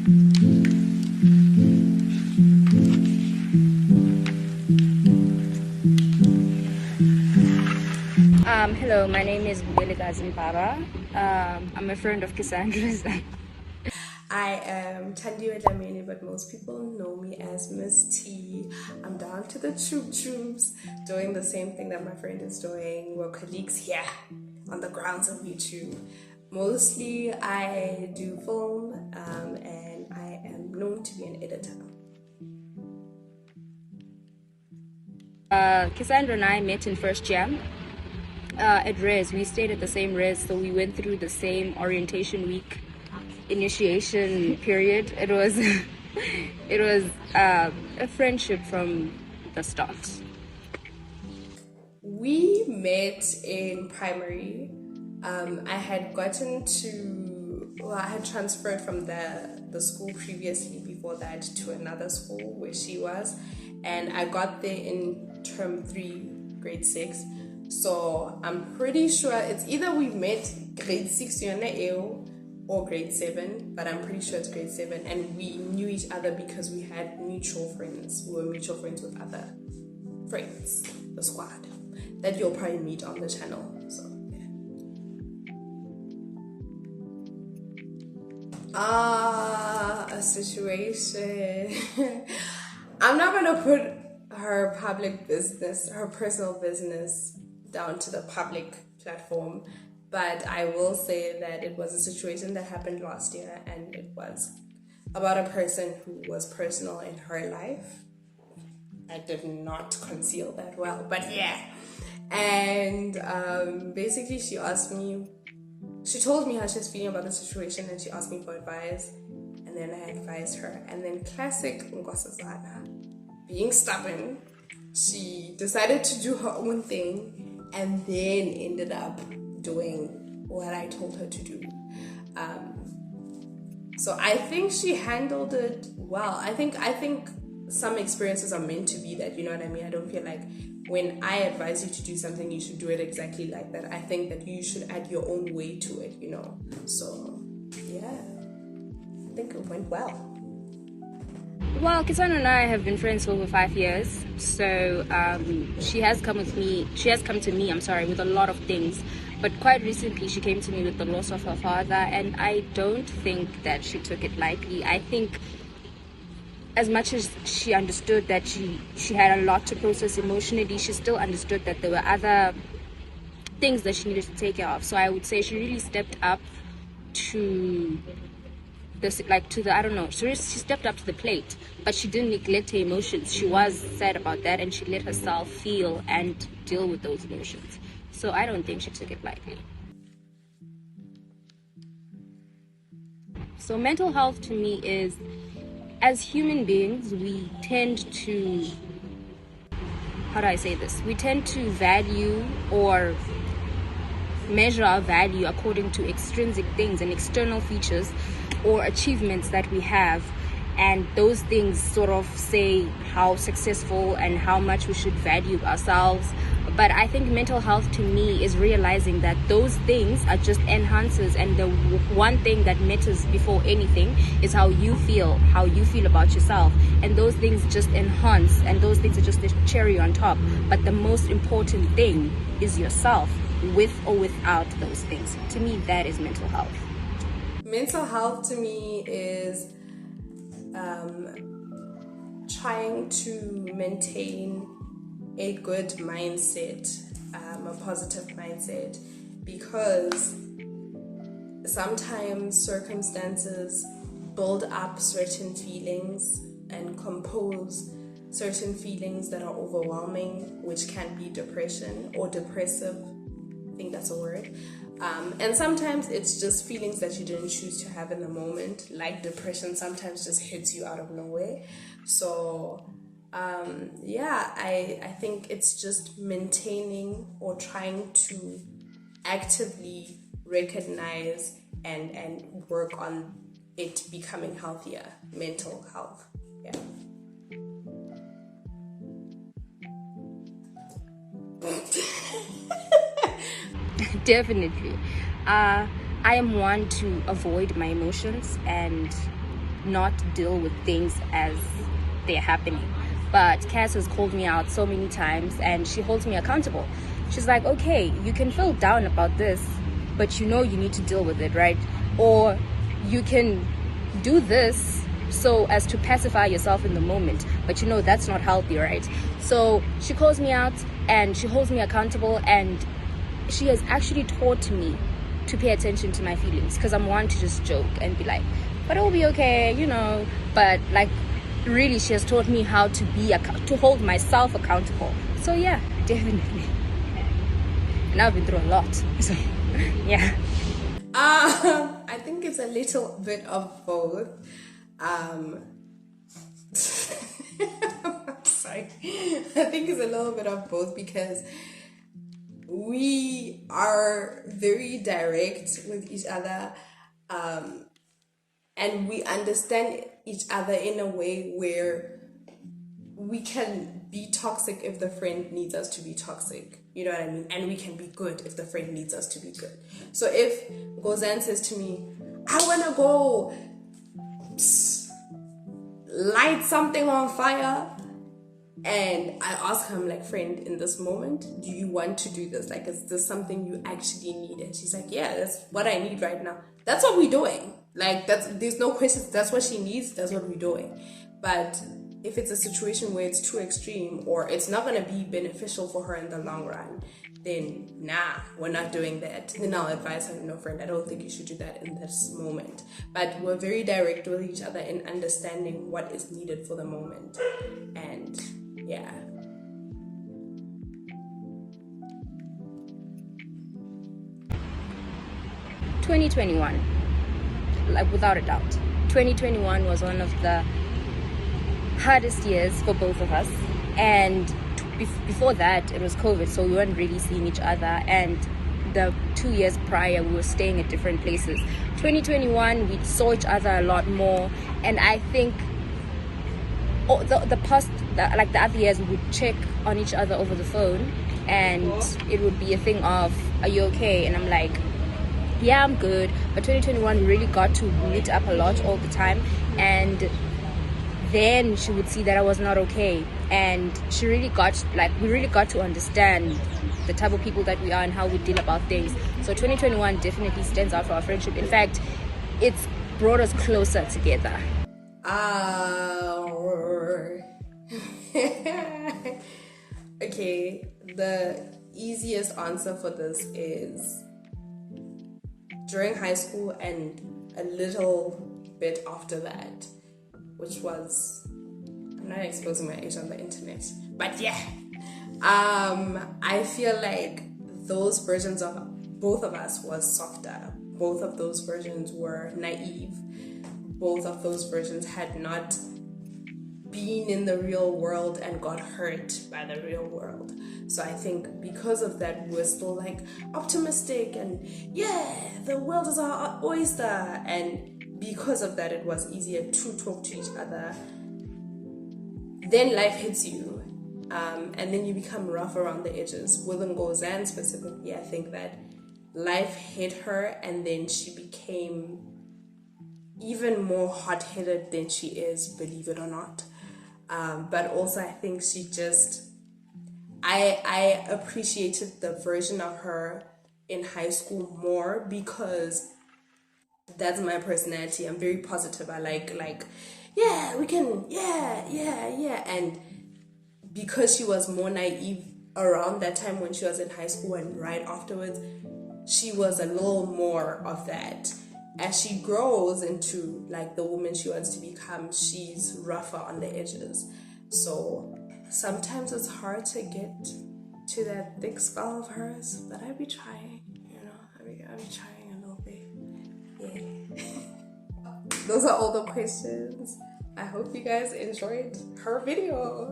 Hello, my name is Bubeleka Zimpara. I'm a friend of Cassandra's. I am Tandiwe Dlamini, but most people know me as Miss T. I'm down to the troops, doing the same thing that my friend is doing. We're colleagues here on the grounds of YouTube. Mostly I do film, and I am known to be an editor. Cassandra and I met in first jam at Res. We stayed at the same Res, so we went through the same orientation week initiation period. It was a friendship from the start. We met in primary. I had I had transferred from the school previously before that to another school where she was, and I got there in term 3, grade 6. So I'm pretty sure it's either we met grade 6 or grade 7, but I'm pretty sure it's grade 7, and we knew each other because we had mutual friends. We were mutual friends with other friends, the squad, that you'll probably meet on the channel. So yeah. A situation. I'm not gonna put her public business, her personal business, down to the public platform, but I will say that it was a situation that happened last year, and it was about a person who was personal in her life. I did not conceal that well, but yeah. And basically she told me how she was feeling about the situation, and she asked me for advice, and then I advised her. And then classic Nkosazana, being stubborn, she decided to do her own thing, and then ended up doing what I told her to do. So I think she handled it well. I think some experiences are meant to be that, you know what I mean? I don't feel like when I advise you to do something, you should do it exactly like that. I think that you should add your own way to it, you know? So, yeah, I think it went well. Well, Cassandra and I have been friends for over 5 years, so she has come to me, with a lot of things. But quite recently, she came to me with the loss of her father, and I don't think that she took it lightly. I think as much as she understood that she had a lot to process emotionally, she still understood that there were other things that she needed to take care of. So I would say she really stepped up to this, she stepped up to the plate, but she didn't neglect her emotions. She was sad about that, and she let herself feel and deal with those emotions. So I don't think she took it lightly. So mental health to me is, as human beings, we tend to, we tend to value or measure our value according to extrinsic things and external features or achievements that we have, and those things sort of say how successful and how much we should value ourselves. But I think mental health to me is realizing that those things are just enhancers, and the one thing that matters before anything is how you feel about yourself, and those things just enhance, and those things are just the cherry on top. But the most important thing is yourself, with or without those things. To me, that is mental health. Mental health to me is trying to maintain a good mindset, a positive mindset, because sometimes circumstances build up certain feelings and compose certain feelings that are overwhelming, which can be depression or depressive. I think that's a word. And sometimes it's just feelings that you didn't choose to have in the moment, like depression sometimes just hits you out of nowhere. So I think it's just maintaining or trying to actively recognize and work on it becoming healthier, mental health. Yeah. Definitely. I am one to avoid my emotions, and not deal with things as they're happening. But Cass has called me out so many times, and she holds me accountable. She's like, okay, you can feel down about this, but you know you need to deal with it, right? Or you can do this so as to pacify yourself in the moment, but you know that's not healthy, right? So she calls me out and she holds me accountable, and she has actually taught me to pay attention to my feelings, because I'm one to just joke and be like, but it will be okay, you know. But like, really, she has taught me how to to hold myself accountable. So yeah, definitely. And I've been through a lot, so yeah. I think it's a little bit of both. Sorry. I think it's a little bit of both, because we are very direct with each other, and we understand each other in a way where we can be toxic if the friend needs us to be toxic. You know what I mean? And we can be good if the friend needs us to be good. So if Gozan says to me, I want to go light something on fire, and I ask him, like, friend, in this moment, do you want to do this? Like, is this something you actually need? And she's like, yeah, that's what I need right now. That's what we're doing. Like, there's no questions. That's what she needs. That's what we're doing. But if it's a situation where it's too extreme, or it's not going to be beneficial for her in the long run, then nah, we're not doing that. Then I'll advise her, no, friend, I don't think you should do that in this moment. But we're very direct with each other in understanding what is needed for the moment. And yeah. "2021, like, without a doubt, 2021 was one of the hardest years for both of us. And before that, it was COVID, so we weren't really seeing each other. And the 2 years prior, we were staying at different places. 2021, we saw each other a lot more. And I think the other years, we would check on each other over the phone, and it would be a thing of, are you okay? And I'm like, yeah, I'm good. But 2021, we really got to meet up a lot all the time. And then she would see that I was not okay, and we really got to understand the type of people that we are and how we deal about things. So 2021 definitely stands out for our friendship. In fact, it's brought us closer together. Okay, the easiest answer for this is during high school and a little bit after that, which was, I'm not exposing my age on the internet, but yeah, I feel like those versions of both of us was softer. Both of those versions were naive. Both of those versions had not been in the real world and got hurt by the real world. So I think because of that, we're still like optimistic and yeah, the world is our oyster. And because of that, it was easier to talk to each other. Then life hits you, and then you become rough around the edges. With Ngozan specifically, I think that life hit her, and then she became even more hot-headed than she is, believe it or not. But also I think she just, I appreciated the version of her in high school more because that's my personality. I'm very positive. I like, yeah, we can, yeah. And because she was more naive around that time when she was in high school and right afterwards, she was a little more of that. As she grows into like the woman she wants to become, she's rougher on the edges. So sometimes it's hard to get to that thick skull of hers, but I be trying, I be trying a little bit. Yeah. Those are all the questions. I hope you guys enjoyed her video.